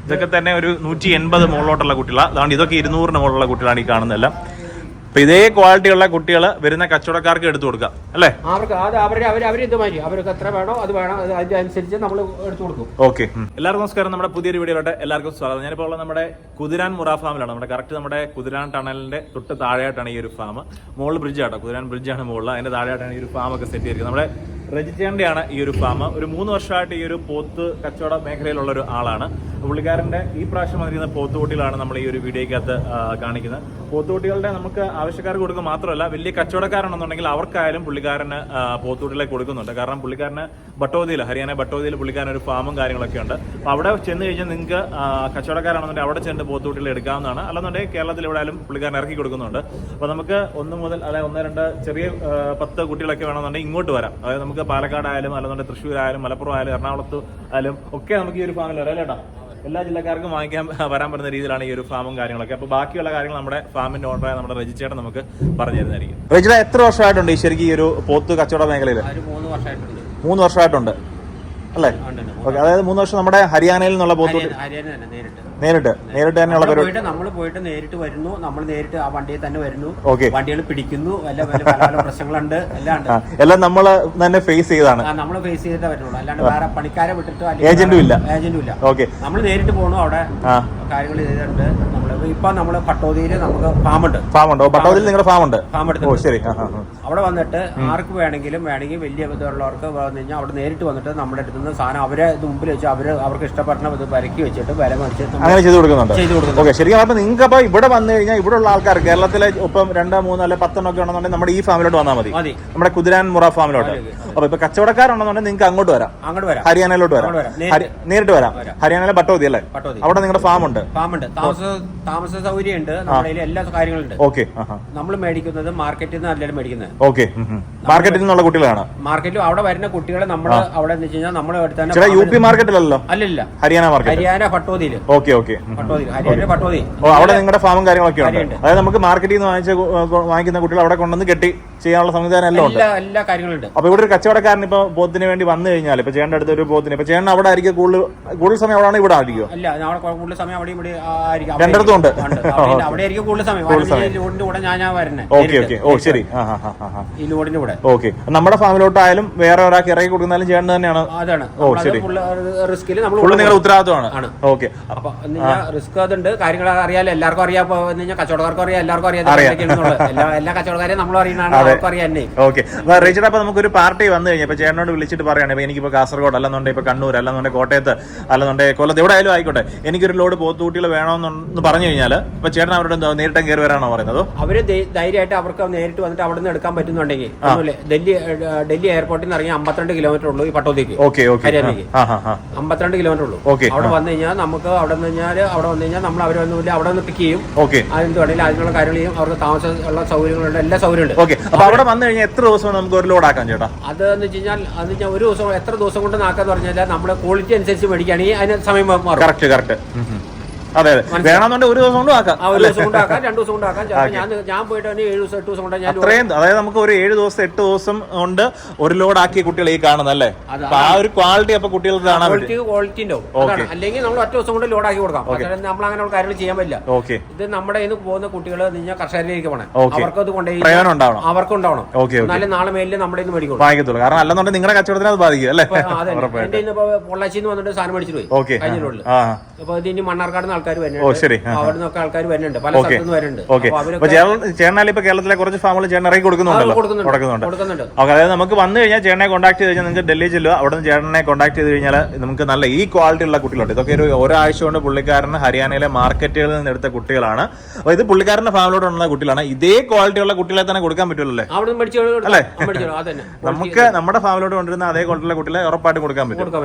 ഇതൊക്കെ തന്നെ ഒരു 180 മുകളിലോട്ടുള്ള കുട്ടികളാണ്. അതുകൊണ്ട് ഇതൊക്കെ 200 മുകളിലുള്ള കുട്ടികളാണ് ഈ കാണുന്നതെല്ലാം. അപ്പൊ ഇതേ ക്വാളിറ്റിയുള്ള കുട്ടികൾ വരുന്ന കച്ചവടക്കാർക്ക് എടുത്തു കൊടുക്കാം അല്ലേ? അവർക്ക് ഇതുമാതിരി അവർക്ക് എത്ര വേണോ അത് വേണം, അതിനനുസരിച്ച് നമ്മൾ എടുത്തു കൊടുക്കും. ഓക്കെ. എല്ലാവർക്കും നമസ്കാരം. നമ്മുടെ പുതിയൊരു വീഡിയോയിലോട്ട് എല്ലാവർക്കും സ്വാഗതം. ഞാനിപ്പോൾ ഉള്ള നമ്മുടെ കുതിരാൻ മുറ ഫാമിലാണ്. നമ്മുടെ കറക്റ്റ് നമ്മുടെ കുതിരാൻ ടണലിന്റെ തൊട്ട് താഴെയായിട്ടാണ് ഈ ഒരു ഫാം. മുകളിൽ ബ്രിഡ്ജ് ആട്ടോ, കുതിരാൻ ബ്രിഡ്ജാണ് മുകളിൽ. അതിന്റെ താഴെയായിട്ടാണ് ഈ ഒരു ഫാം ഒക്കെ സെറ്റ് ചെയ്തിരിക്കുന്നത്. നമ്മുടെ രജിസ്റ്റേണ്ടയാണ് ഈ ഒരു ഫാം. ഒരു 3 വർഷമായിട്ട് ഈ ഒരു പോത്ത് കച്ചവട മേഖലയിലുള്ള ഒരു ആളാണ്. പുള്ളിക്കാരന്റെ ഈ പ്രാവശ്യം വന്നിരിക്കുന്ന പോത്തുകുട്ടികളാണ് നമ്മൾ ഈ ഒരു വീഡിയോക്കകത്ത് കാണിക്കുന്നത്. പോത്തുകുട്ടികളുടെ നമുക്ക് ആവശ്യക്കാർക്ക് കൊടുക്കുക മാത്രമല്ല, വലിയ കച്ചവടക്കാരാണെന്നുണ്ടെങ്കിൽ അവർക്കായാലും പുള്ളിക്കാരന് പോത്തുകുട്ടികളെ കൊടുക്കുന്നുണ്ട്. കാരണം പുള്ളിക്കാരന് ബട്ടോദിയിൽ, ഹരിയാന ബട്ടോദിയിൽ പുള്ളിക്കാരൻ ഒരു ഫാമും കാര്യങ്ങളൊക്കെ ഉണ്ട്. അപ്പോൾ അവിടെ ചെന്ന് കഴിഞ്ഞാൽ നിങ്ങൾക്ക് കച്ചവടക്കാരാണെന്നുണ്ടെങ്കിൽ അവിടെ ചെന്ന് പോത്തുകുട്ടികൾ എടുക്കാവുന്നതാണ്. അല്ലെന്നുണ്ടെങ്കിൽ കേരളത്തിൽ എവിടെയാലും പുള്ളിക്കാരൻ ഇറക്കി കൊടുക്കുന്നുണ്ട്. അപ്പോൾ നമുക്ക് 1 മുതൽ അതായത് 1, 2 ചെറിയ 10 കുട്ടികളൊക്കെ വേണമെന്നുണ്ടെങ്കിൽ ഇങ്ങോട്ട് വരാം. അതായത് നമുക്ക് പാലക്കാടായാലും അല്ലെന്നുണ്ടെങ്കിൽ തൃശ്ശൂരായാലും മലപ്പുറം ആയാലും എറണാകുളത്ത് ആയാലും ഒക്കെ നമുക്ക് ഈ ഒരു ഫാമിൽ വരാം അല്ലേട്ടാ. എല്ലാ ജില്ലക്കാർക്കും വരാൻ പറ്റുന്ന രീതിയിലാണ് ഈ ഒരു ഫാമും കാര്യങ്ങളൊക്കെ. അപ്പോൾ ബാക്കിയുള്ള കാര്യങ്ങൾ നമ്മുടെ ഫാമിന്റെ ഓണറായ നമ്മുടെ രജിച്ചേട്ടൻ നമുക്ക് പറഞ്ഞു തരുന്നതായിരിക്കും. രജിത, എത്ര വർഷമായിട്ടുണ്ട് ഈ ശരിക്കും ഈ ഒരു പോത്ത് കച്ചവട മേഖലയിൽ? 3 വർഷമായിട്ടുണ്ട് അല്ലേ? ഓക്കെ. അതായത് 3 വർഷം നമ്മുടെ ഹരിയാനയിൽ നിന്നുള്ള പോത്ത് നേരിട്ട് തന്നെയുള്ള നമ്മൾ പോയിട്ട് നേരിട്ട് വരുന്നു, നമ്മൾ നേരിട്ട് ആ വണ്ടിയിൽ തന്നെ വരുന്നു, വണ്ടികൾ പിടിക്കുന്നു, പല പ്രശ്നങ്ങളുണ്ട്, എല്ലാം നമ്മൾ തന്നെ ഫേസ് ചെയ്താണ്. നമ്മൾ ഫേസ് ചെയ്തിട്ടേ വരുന്നുള്ളൂ. അല്ലാണ്ട് വേറെ പണിക്കാരെ വിട്ടിട്ടോ ഏജന്റും ഇല്ല. ഓക്കെ. നമ്മൾ നേരിട്ട് പോകണു, അവിടെ കാര്യങ്ങൾ ചെയ്തിട്ടുണ്ട്. ഇപ്പൊ നമ്മള് പട്ടോദിയില് നമുക്ക് ഫാമുണ്ട്. പട്ടോദിയിൽ നിങ്ങളുടെ ഫാമുണ്ട്. ശരി. അവിടെ വന്നിട്ട് ആർക്ക് വേണമെങ്കിൽ വലിയ ഇതുള്ളവർക്ക് വന്നു കഴിഞ്ഞാൽ അവിടെ നേരിട്ട് വന്നിട്ട് നമ്മുടെ അടുത്ത് നിന്ന് സാധനം അവരെ മുമ്പിൽ വെച്ച് അവർക്ക് ഇഷ്ടപ്പെടുന്ന ഇത് വരക്കി വെച്ചിട്ട് വില മേടിച്ച് അങ്ങനെ ചെയ്ത് കൊടുക്കുന്നുണ്ട്. ഓക്കെ. ശരിക്കും പറഞ്ഞാൽ നിങ്ങൾക്ക് അപ്പൊ ഇവിടെ വന്നു കഴിഞ്ഞാൽ ഇവിടെ ഉള്ള ആൾക്കാർ കേരളത്തിലെ ഇപ്പം 2, 3 അല്ലെ 10 ഒക്കെ ഉണ്ടെന്നുണ്ടെങ്കിൽ നമ്മുടെ ഈ ഫാമിലോട്ട് വന്നാൽ മതി, നമ്മുടെ കുതിരാൻ മുറ ഫാമിലോട്ട്. അപ്പൊ ഇപ്പൊ കച്ചവടക്കാരുണ്ടെന്നുണ്ടെങ്കിൽ നിങ്ങൾക്ക് അങ്ങോട്ട് വരാം, ഹരിയാനയിലോട്ട് വരാം, നേരിട്ട് വരാം. ഹരിയാനയിലെ ബട്ടോദി അല്ലേ? അവിടെ നിങ്ങളുടെ ഫാമുണ്ട്. താമസ സൗകര്യം ഉണ്ട്, നമ്മുടെ എല്ലാ കാര്യങ്ങളുണ്ട്. ഓക്കെ. നമ്മൾ മേടിക്കുന്നത് മാർക്കറ്റിൽ നിന്ന് അല്ലല്ലോ മേടിക്കുന്നത്. ഓക്കെ. മാർക്കറ്റിൽ നിന്നുള്ള കുട്ടികളാണ്. മാർക്കറ്റിൽ അവിടെ വരുന്ന കുട്ടികളെ നമ്മൾ അവിടെ എന്ന് വെച്ച് കഴിഞ്ഞാൽ നമ്മൾ UP മാർക്കറ്റിലല്ലോ? അല്ലല്ല, ഹരിയാന മാർക്കറ്റ്, ഹരിയാന പട്ടോദിയിൽ. ഓക്കെ. ഹരിയാന പട്ടോദി. അവിടെ നിങ്ങളുടെ ഫാമും കാര്യങ്ങളൊക്കെ ഉണ്ട്. അതായത് നമുക്ക് മാർക്കറ്റിൽ നിന്ന് വാങ്ങിക്കുന്ന കുട്ടികൾ അവിടെ കൊണ്ടുവന്ന് കെട്ടി ചെയ്യാനുള്ള സംവിധാനം എല്ലാം ഉണ്ട്, എല്ലാ കാര്യങ്ങളുണ്ട്. അപ്പൊ ഇവിടെ ഒരു കച്ചവടക്കാരൻ ഇപ്പൊ പോത്തിന് വേണ്ടി വന്നു കഴിഞ്ഞാൽ ഇപ്പൊ ചേട്ടന്റെ അടുത്ത് ഒരു പോത്തിന് ഇപ്പൊ ചേട്ടൻ അവിടെ ആയിരിക്കും കൂടുതൽ സമയം അവിടെ ആണ്, ഇവിടെ ആയിരിക്കും? അല്ല, കൂടുതൽ സമയം അവിടെ ഇവിടെ രണ്ടിടത്തും ഉണ്ട്. അവിടെ ആയിരിക്കും കൂടുതൽ സമയം. ലോഡിന്റെ കൂടെ ഞാൻ വരുന്നത്. ഓക്കെ. ശരി. ഈ ലോഡിന്റെ കൂടെ. ഓക്കെ. നമ്മുടെ ഫാമിലോട്ടായാലും വേറെ ഒരാൾക്ക് ഇറക്കി കൊടുക്കുന്നാലും ചേട്ടൻ തന്നെയാണ്. അതാണ്. ശരി. റിസ്കിൽ നിങ്ങളുടെ ഉത്തരവാദിത്വമാണ്. ഓക്കെ. അപ്പൊ റിസ്ക് അതുണ്ട്, കാര്യങ്ങൾ അറിയാലോ, എല്ലാവർക്കും അറിയാം. കച്ചവടക്കാർക്കും അറിയാം, എല്ലാവർക്കും അറിയാം. എല്ലാ കച്ചവടക്കാരെയും നമ്മൾ അറിയുന്നതാണ്. ഓക്കെ. റേച്ചർ, അപ്പൊ നമുക്കൊരു പാർട്ടി വന്നു കഴിഞ്ഞാൽ ഇപ്പൊ ചേട്ടനോട് വിളിച്ചിട്ട് പറയാണ്, ഇപ്പൊ എനിക്കിപ്പോ കാസർഗോഡ് അല്ലെന്നുണ്ടെങ്കിൽ ഇപ്പൊ കണ്ണൂർ അല്ലെന്നുണ്ടെങ്കിൽ കോട്ടയത്ത് അല്ലെന്നുണ്ടെങ്കിൽ കൊല്ലത്ത് എവിടെ ആയാലും ആയിക്കോട്ടെ, എനിക്കൊരു ലോഡ് പോത്തുകുട്ടികൾ വേണമെന്ന് പറഞ്ഞു കഴിഞ്ഞാൽ ഇപ്പൊ ചേട്ടൻ അവരോട് നേരിട്ട് കയറി വരാണോ പറയുന്നത്? അവര് ധൈര്യമായിട്ട് അവർക്ക് നേരിട്ട് വന്നിട്ട് അവിടെ നിന്ന് എടുക്കാൻ പറ്റുന്നുണ്ടെങ്കിൽ ഡൽഹി എയർപോർട്ടിൽ നിന്ന് ഇറങ്ങി 52 കിലോമീറ്റർ ഉള്ളൂ ഈ പട്ടോദിക്ക്. ഹരിയാനയ്ക്ക് 52 കിലോമീറ്റർ ഉള്ളൂ. അവിടെ വന്നു കഴിഞ്ഞാൽ നമുക്ക് അവിടെ വന്നു കഴിഞ്ഞാൽ നമ്മൾ അവർ വന്നില്ല, അവിടെ നിന്ന് പിക്ക് ചെയ്യും. അതെന്ത് വേണമെങ്കിലും അതിനുള്ള കാര്യങ്ങൾ ചെയ്യും. അവർക്ക് താമസമുള്ള സൗകര്യങ്ങളുണ്ട്, എല്ലാ സൗകര്യമുണ്ട്. അപ്പൊ അവിടെ വന്നു കഴിഞ്ഞാൽ എത്ര ദിവസം നമുക്ക് ഒരു ലോഡ് ആക്കാൻ ചേട്ടാ? അതെന്ന് വെച്ച് കഴിഞ്ഞാൽ ഒരു ദിവസം എത്ര ദിവസം കൊണ്ട് നാക്കാന്ന് പറഞ്ഞാൽ നമ്മുടെ ക്വാളിറ്റി അനുസരിച്ച് മേടിക്കുകയാണെങ്കിൽ അതിന് സമയം മാറും. കറക്റ്റ്. അതെ. വേണമെന്നുണ്ടെങ്കിൽ ഒരു ദിവസം കൊണ്ട് ആക്കാം, 1 ദിവസം കൊണ്ട് ആക്കാം, 2 ദിവസം കൊണ്ട് ആക്കാം. ഞാൻ പോയിട്ട് 7 ദിവസം 8 ദിവസം കൊണ്ട് അത്രയും. അതായത് നമുക്ക് ഒരു 7 ദിവസം 8 ദിവസം കൊണ്ട് ഒരു ലോഡ് ആക്കിയ കുട്ടികൾ ഈ കാണുന്നല്ലേ? ആ ഒരു ക്വാളിറ്റി അപ്പൊ കുട്ടികൾക്ക് കാണാൻ ക്വാളിറ്റി ഉണ്ടാവും. അല്ലെങ്കിൽ നമ്മൾ ഒറ്റ ദിവസം കൊണ്ട് ലോഡ് ആക്കി കൊടുക്കാം. നമ്മൾ അങ്ങനെയുള്ള കാര്യങ്ങൾ ചെയ്യാൻ പറ്റില്ല. ഇത് നമ്മുടെ കയ്യിൽ നിന്ന് പോകുന്ന കുട്ടികൾ കർഷകരിലേക്ക് പോകണം, അവർക്ക് അത് കൊണ്ടുപോയി അവർക്ക് ഉണ്ടാവണം. എന്നാലും നാളെ മേലിൽ നമ്മുടെ വാങ്ങിക്കത്തുള്ളൂ. കാരണം അല്ലെന്നുണ്ടെങ്കിൽ നിങ്ങളുടെ കച്ചവടത്തിന് അത് ബാധിക്കും അല്ലേ? എന്റെ ഇന്നിപ്പോ പൊള്ളാച്ചിന്ന് വന്നിട്ട് സാധനം മേടിച്ചിട്ട് പോയി കഴിഞ്ഞുള്ളൂ. അപ്പൊ ഇതിന് മണ്ണാർക്കാട് ആൾക്കാർ വരുന്നുണ്ട്, അവിടെ നിന്നൊക്കെ ആൾക്കാർ വരുന്നുണ്ട്, പല സ്ഥലത്തുനിന്ന് വരുന്നുണ്ട്. ചേട്ടനാലിപ്പോ കേരളത്തിലെ കുറച്ച് ഫാമുകൾ ചേട്ടൻ ഇറക്കി കൊടുക്കുന്നുണ്ട്. അതായത് നമുക്ക് വന്നു കഴിഞ്ഞാൽ ചേട്ടനെ കോൺടാക്ട് ചെയ്ത് കഴിഞ്ഞാൽ നിങ്ങൾക്ക് ഡൽഹി ചെല്ലുക, അവിടെ നിന്ന് ചേട്ടനെ കോൺടാക്ട് ചെയ്ത് കഴിഞ്ഞാൽ നമുക്ക് നല്ല ഈ ക്വാളിറ്റി ഉള്ള കുട്ടികളുണ്ട്. ഇതൊക്കെ ഒരാഴ്ച കൊണ്ട് പുള്ളിക്കാരന് ഹരിയാനയിലെ മാർക്കറ്റുകളിൽ നിന്ന് എടുത്ത കുട്ടികളാണ്. അപ്പൊ ഇത് പുള്ളിക്കാരന്റെ ഫാമിലോട്ട് വന്ന കുട്ടികളാണ്. ഇതേ ക്വാളിറ്റി ഉള്ള കുട്ടികളെ തന്നെ കൊടുക്കാൻ പറ്റുമല്ലോ അല്ലേ? നമുക്ക് നമ്മുടെ ഫാമിലോട്ട് കൊണ്ടിരുന്ന അതേ ക്വാളിറ്റിയുള്ള കുട്ടികളെ ഉറപ്പായിട്ടും കൊടുക്കാൻ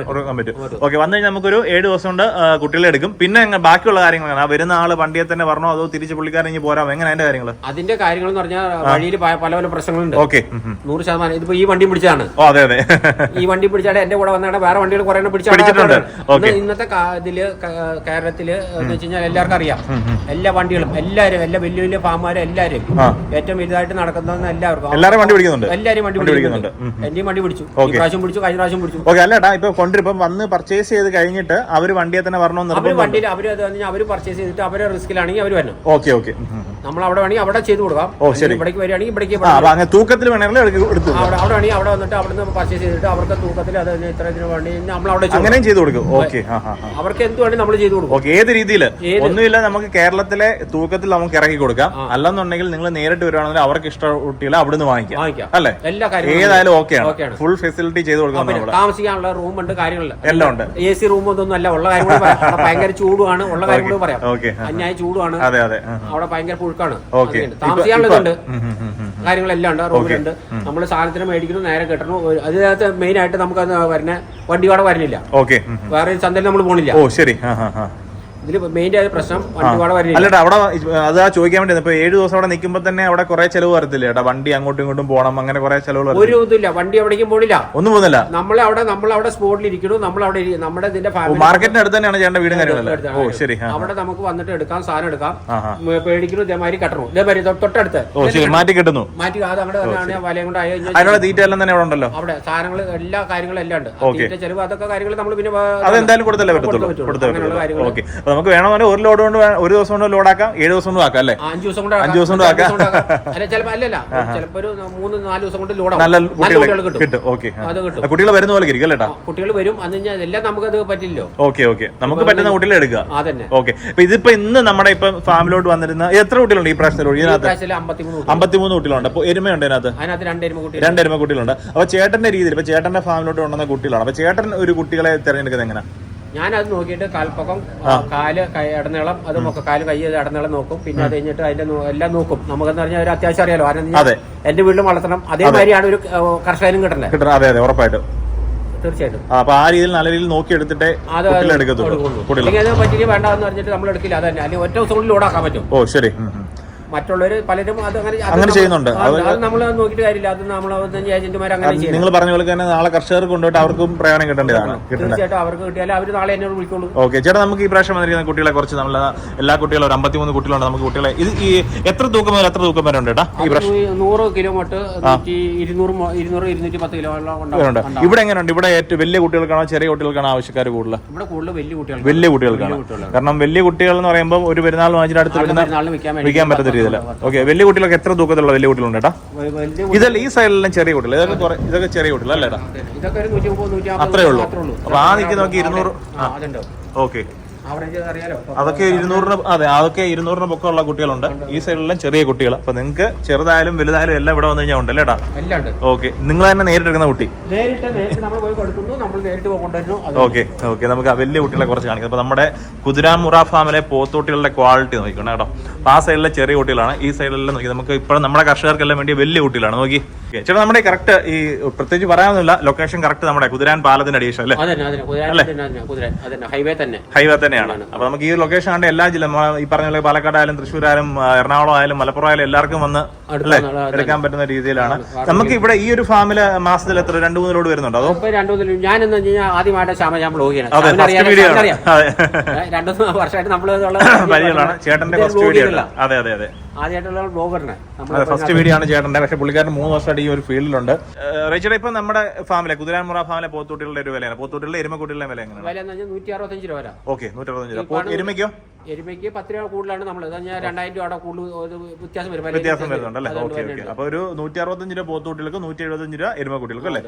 പറ്റും. ഓക്കെ. വന്നു കഴിഞ്ഞാൽ നമുക്കൊരു 7 ദിവസം കൊണ്ട് കുട്ടികളെ എടുക്കും. പിന്നെ ബാക്കി ബാക്കിയുള്ള കാര്യങ്ങൾ ആ വരുന്ന ആള് വണ്ടിയെ തന്നെ വരണോ അതോ തിരിച്ച് പുള്ളിക്കാരൻ ഇനി പോരാമോ എങ്ങനെ അതിന്റെ കാര്യങ്ങൾ? അതിന്റെ കാര്യങ്ങൾ എന്ന് പറഞ്ഞാൽ വഴിയിൽ പല പല പ്രശ്നങ്ങളുണ്ട്. ഓക്കെ 100%. ഇതിപ്പോ ഈ വണ്ടി പിടിച്ചാണ്. അതെ അതെ. ഈ വണ്ടി പിടിച്ചാൽ എന്റെ കൂടെ വന്നാണ് വേറെ വണ്ടികൾ കുറെ പിടിച്ചിട്ടുണ്ട്. ഇന്നത്തെ ഇതില് കേരളത്തില് എന്ന് വെച്ച് കഴിഞ്ഞാൽ എല്ലാവർക്കും അറിയാം, എല്ലാ വണ്ടികളും എല്ലാവരും എല്ലാ വലിയ വലിയ ഫാമുകാരും എല്ലാവരും ഏറ്റവും വലുതായിട്ട് നടക്കുന്ന എല്ലാവരും വണ്ടി പിടിക്കുന്നുണ്ട്. എല്ലാവരും വണ്ടി പിടിക്കുന്നുണ്ട്. എന്റെയും വണ്ടി പിടിച്ചു, പ്രാവശ്യം പിടിച്ചു, കഴിഞ്ഞ പ്രാവശ്യം പിടിച്ചു. ഓക്കെ. അല്ലേട്ടാ ഇപ്പൊ കൊണ്ടിരിപ്പം വന്ന് പർച്ചേസ് ചെയ്ത് കഴിഞ്ഞിട്ട് അവര് വണ്ടിയെ തന്നെ വരണമെന്ന് അവര് വണ്ടിയിൽ അവര് പർച്ചേസ് ചെയ്തിട്ട് അവരെ റിസ്കിലാണെങ്കിൽ അവര് വരണം. Okay okay. നമ്മൾ അവിടെ വേണമെങ്കിൽ അവിടെ ചെയ്ത് കൊടുക്കാം. ഇവിടേക്ക് വരികയാണെങ്കിൽ ഇവിടേക്ക് തൂക്കത്തിൽ വേണമെങ്കിൽ അവിടെ വേണമെങ്കിൽ അവിടെ വന്നിട്ട് അവിടെ നിന്ന് പർച്ചേസ് ചെയ്തിട്ട് അവർക്ക് തൂക്കത്തിൽ അത് ഇത്ര വേണ്ടി നമ്മൾ അവിടെ അങ്ങനെയും ചെയ്ത് കൊടുക്കും. ഓക്കെ. അവർക്ക് എന്ത് വേണമെങ്കിൽ നമ്മൾ ചെയ്ത് കൊടുക്കും. ഓക്കെ. ഏത് രീതിയിൽ ഒന്നുമില്ല, നമുക്ക് കേരളത്തിലെ തൂക്കത്തിൽ നമുക്ക് ഇറക്കി കൊടുക്കാം. അല്ലെന്നുണ്ടെങ്കിൽ നിങ്ങൾ നേരിട്ട് വരുവാണെങ്കിൽ അവർക്ക് ഇഷ്ട കുട്ടികളെ അവിടുന്ന് വാങ്ങിക്കാം അല്ലെ? എല്ലാ കാര്യങ്ങളും ഏതായാലും ഓക്കെയാണ്. ഫുൾ ഫെസിലിറ്റി ചെയ്ത് കൊടുക്കാം. താമസിക്കാനുള്ള റൂം ഉണ്ട്, കാര്യങ്ങളില്ല, എല്ലാം ഉണ്ട്. AC റൂം ഒന്നും അല്ല, ഉള്ള കാര്യം ഭയങ്കര ചൂടുമാണ്, ഉള്ള കാര്യം കൂടി പറയാം. അന്യായ ചൂടുമാണ്. അതെ അതെ. അവിടെ ഭയങ്കര പുഴുക്കാണ്. താമസിക്കാനുള്ളതുണ്ട്, കാര്യങ്ങളെല്ലാം ഉണ്ട്, റൂമിലുണ്ട്. നമ്മൾ സാധനത്തിന് മേടിക്കുന്നു, നേരെ കെട്ടണം. അതിനകത്ത് മെയിൻ ആയിട്ട് നമുക്ക് വരുന്ന വണ്ടി വാടക വരുന്നില്ല. വേറെ ചന്തയിൽ നമ്മൾ പോണില്ല. ഓ ശരി. ഇതില് മെയിൻ ആയ പ്രശ്നം വണ്ടി വാടക വരുന്നില്ല. അല്ലടാ അവിടെ അതാ ചോദിക്കാൻ വേണ്ടി. ഇപ്പൊ 7 ദിവസം അവിടെ നിൽക്കുമ്പോൾ തന്നെ അവിടെ കുറെ ചെലവ് വരത്തില്ല ചേട്ടാ? വണ്ടി അങ്ങോട്ടും ഇങ്ങോട്ടും പോകണം, അങ്ങനെ കുറെ ചെലവുകൾ. ഒരു ഇതില്ല, വണ്ടി എവിടേക്കും പോണില്ല, ഒന്നും പോകുന്നില്ല. നമ്മളവിടെ സ്പോട്ടിൽ ഇരിക്കുന്നു. നമ്മളവിടെ നമ്മുടെ ഇതിന്റെ മാർക്കറ്റിന് അടുത്ത് തന്നെയാണ് ചേട്ടൻ വീടും കാര്യങ്ങളല്ലേ? ഓ ശരി. അവിടെ നമുക്ക് വന്നിട്ട് എടുക്കാം, സാധനം എടുക്കാം. പേടിക്കുന്നു, ഇതേമാതിരി കെട്ടണം, ഇതേമാതിരി തൊട്ടടുത്ത്. ഓ ശരി. മാറ്റി കെട്ടുന്നു, മാറ്റി അത് അങ്ങോട്ട് വലയം കൊണ്ട് അതിനുള്ള തീറ്റ എല്ലാം തന്നെ അവിടെ ഉണ്ടല്ലോ. അവിടെ സാധനങ്ങൾ എല്ലാ കാര്യങ്ങളും എല്ലാം ഉണ്ട്. ചെലവ് അതൊക്കെ കാര്യങ്ങൾ നമ്മൾ പിന്നെ അതെന്തായാലും കൊടുത്തല്ലേ പറ്റത്തുള്ളൂ. ഓക്കെ. നമുക്ക് വേണമെങ്കിൽ ഒരു ലോഡ് കൊണ്ട് ഒരു ദിവസം കൊണ്ട് ലോഡാക്കാം, 7 ദിവസം കൊണ്ട് ആക്കാം അല്ലേ? 5 ദിവസം കൊണ്ട് 5 ദിവസം കൊണ്ട് ആക്കാം. ചിലപ്പോ ഒരു 3-4 ദിവസം കൊണ്ട് ലോഡ് നല്ല കുട്ടികൾ കിട്ടും. ഓക്കെ. കുട്ടികൾ വരുന്ന പോലെ ഇരിക്കും അല്ലേട്ടാ? കുട്ടികൾ വരും. എല്ലാം നമുക്ക് അത് പറ്റില്ലോ. Okay okay. നമുക്ക് പറ്റുന്ന കുട്ടികളെ എടുക്കുക. അതന്നെ. ഓക്കെ. ഇതിപ്പോ ഇന്ന് നമ്മുടെ ഇപ്പൊ ഫാമിലോട്ട് വന്നിരുന്ന എത്ര കുട്ടികളുണ്ട് ഈ പ്രാവശ്യത്തിൽ? 53 കുട്ടികളുണ്ട്. അപ്പൊ എരുമയുണ്ട് അതിനകത്ത്? 2 എരുമ കുട്ടികളുണ്ട്. അപ്പൊ ചേട്ടന്റെ രീതിയിൽ ഇപ്പൊ ചേട്ടന്റെ ഫാമിലോട്ട് കൊണ്ടുവന്ന കുട്ടികളാണ്. അപ്പൊ ചേട്ടൻ ഒരു കുട്ടികളെ തിരഞ്ഞെടുക്കുന്നത് എങ്ങനെ? ഞാനത് നോക്കിയിട്ട് കാൽപ്പക്കം, കാല്, ഇടനീളം, അത് നോക്കും. കാല്, കൈ, ഇടനീളം നോക്കും. പിന്നെ അത് കഴിഞ്ഞിട്ട് അതിന്റെ എല്ലാം നോക്കും. നമുക്കെന്ന് പറഞ്ഞാൽ ഒരു അത്യാവശ്യം അറിയാലോ. എന്റെ വീട്ടിലും വളർത്തണം, അതേമാതിരിയാണ് ഒരു കർഷകനും കിട്ടേണ്ടത്. അതെ അതെ, ഉറപ്പായിട്ടും, തീർച്ചയായിട്ടും. അപ്പൊ ആ രീതിയിൽ നല്ല രീതിയിൽ നോക്കി എടുത്തിട്ടേ എടുക്കത്തുള്ളൂ. പറ്റില്ല വേണ്ടെന്ന് പറഞ്ഞിട്ട് നമ്മൾ എടുക്കില്ല. അതന്നെ, അല്ലെങ്കിൽ ഒറ്റ ദിവസം കൊണ്ട് ലോഡാക്കാൻ പറ്റും. ഓ ശരി. മറ്റുള്ളവര് പലരും അത് അങ്ങനെ ചെയ്യുന്നുണ്ട്. അത് നമ്മൾ നോക്കിയിട്ട് കാര്യമില്ല. അത് നമ്മൾ ഏജന്റുമാർ അങ്ങനെ ചെയ്യും. നിങ്ങൾ പറഞ്ഞ പോലെ തന്നെ നാളെ കർഷകർക്ക് കൊണ്ടുപോയിട്ട് അവർക്കും പ്രയോജനം കിട്ടേണ്ടതാണ്. തീർച്ചയായിട്ടും അവർക്ക് കിട്ടിയാൽ അവർ നാളെ എന്നോട് വിളിക്കുള്ളൂ. ഓക്കെ ചേട്ടാ, നമുക്ക് ഈ പ്രാവശ്യം വന്നിരിക്കുന്ന കുട്ടികളെ കുറച്ച് നമ്മൾ എല്ലാ കുട്ടികളും 53 കുട്ടികളുണ്ട്. നമുക്ക് കുട്ടികളെ ഇത് ഈ എത്ര തൂക്കം മുതൽ എത്ര തൂക്കം വരെ ഉണ്ട് ചേട്ടാ? ഈ പ്രാവശ്യം 100 കിലോ തൊട്ട് 200-220 കിലോ ഉണ്ട്. ഇവിടെ എങ്ങനെയുണ്ട്? ഇവിടെ ഏറ്റവും വലിയ കുട്ടികൾക്കാണോ ചെറിയ കുട്ടികൾക്കാണോ ആവശ്യക്കാർ കൂടുതൽ? ഇവിടെ കൂടുതൽ വലിയ കുട്ടികൾക്കാണ്. കാരണം വലിയ കുട്ടികൾ എന്ന് പറയുമ്പോൾ ഒരു പെരുന്നാൾ വാങ്ങിച്ചിട്ട് അടുത്ത് വിൽക്കാൻ പറ്റുന്ന രീതിയിൽ. ഓക്കെ. വലിയ കുട്ടികൾക്ക് എത്ര തൂക്കത്തിലുള്ള വലിയ കുട്ടികളുണ്ട് ചേട്ടാ? ഇതല്ല, ഈ സൈഡിലെല്ലാം ചെറിയ കുട്ടികൾ. ഇതൊക്കെ ചെറിയ കുട്ടികൾ അല്ലേടാ? അത്രേ ഉള്ളൂ. അപ്പൊ ആ നിൽക്കുന്ന നോക്കി 200. ഓക്കെ. അതൊക്കെ 200. അതെ, അതൊക്കെ 200 പൊക്കമുള്ള കുട്ടികളുണ്ട്. ഈ സൈഡിലെല്ലാം ചെറിയ കുട്ടികൾ. അപ്പൊ നിങ്ങൾക്ക് ചെറുതായാലും വലുതായാലും എല്ലാം ഇവിടെ വന്നു കഴിഞ്ഞാൽ ഉണ്ട് അല്ലേടാ? ഓക്കെ. നിങ്ങൾ തന്നെ നേരിട്ട് എടുക്കുന്ന കുട്ടി? Okay okay. നമുക്ക് ആ വലിയ കുട്ടികളെ കുറച്ച് കാണിക്കാം. അപ്പൊ നമ്മുടെ കുതിരാൻ മുറ ഫാമിലെ പോത്തുകുട്ടികളുടെ ക്വാളിറ്റി നോക്കണം കേട്ടോ. അപ്പൊ ആ സൈഡിലെ ചെറിയ കുട്ടികളാണ്, ഈ സൈഡിലെല്ലാം നോക്കി നമുക്ക് ഇപ്പോഴും നമ്മുടെ കർഷകർക്കെല്ലാം വേണ്ടി വലിയ കുട്ടികളാണ്. നോക്കി ചേട്ടാ, നമ്മുടെ കറക്റ്റ് ഈ പ്രത്യേകിച്ച് പറയാനൊന്നുമില്ല, ലൊക്കേഷൻ കറക്റ്റ് നമ്മുടെ കുതിരാൻ പാലത്തിന്റെ അഡീഷൻ അല്ലേ? ഹൈവേ തന്നെയാണ്. അപ്പൊ നമുക്ക് ഈ ലൊക്കേഷൻ കണ്ട് എല്ലാ ജില്ല ഈ പറഞ്ഞ പോലെ പാലക്കാടായാലും തൃശ്ശൂരായാലും എറണാകുളം ആയാലും മലപ്പുറം ആയാലും എല്ലാവർക്കും വന്ന് അല്ലേ എടുക്കാൻ പറ്റുന്ന രീതിയിലാണ്. നമുക്ക് ഇവിടെ ഈ ഒരു ഫാമില് മാസത്തിൽ എത്ര 2-3 ലോഡ് വരുന്നുണ്ടോ? അതോ ഞാൻ ആദ്യമായിട്ട് പരിചയമാണ് ചേട്ടന്റെ ഫസ്റ്റ് വീഡിയോ. അതെ അതെ അതെ, ആദ്യമായിട്ടുള്ള ബ്ലോഗറിനെ ഫസ്റ്റ് വീഡിയോ ആണ് ചേട്ടന്റെ. പക്ഷെ പുള്ളിക്കാരൻ 3 വർഷമായിട്ട് ഈ ഒരു ഫീൽഡിലുണ്ട്. റേച്ചേട്ടാ, ഇപ്പൊ നമ്മുടെ ഫാമിലെ കുതിരാൻമുറ ഫാമിലെ പോത്തുകുട്ടികളുടെ ഒരു വിലയാണ്, പോത്തുകുട്ടികളുടെ എരുമക്കുട്ടികളുടെ വില എങ്ങനെയാണ്? വില 165 രൂപ. ഓക്കെ, 165 രൂപ. എരുമയ്ക്കോ? എരുമയ്ക്ക് 10 രൂപ കൂടുതലാണ്. നമ്മൾ 2000 രൂപ കൂടുതൽ വ്യത്യാസം വരുന്നുണ്ട് അല്ലേ? Okay okay. അപ്പൊ ഒരു 165 രൂപ പോത്തുകുട്ടികൾക്ക്, 175 രൂപ എരുമക്കുട്ടികൾക്ക് അല്ലേ?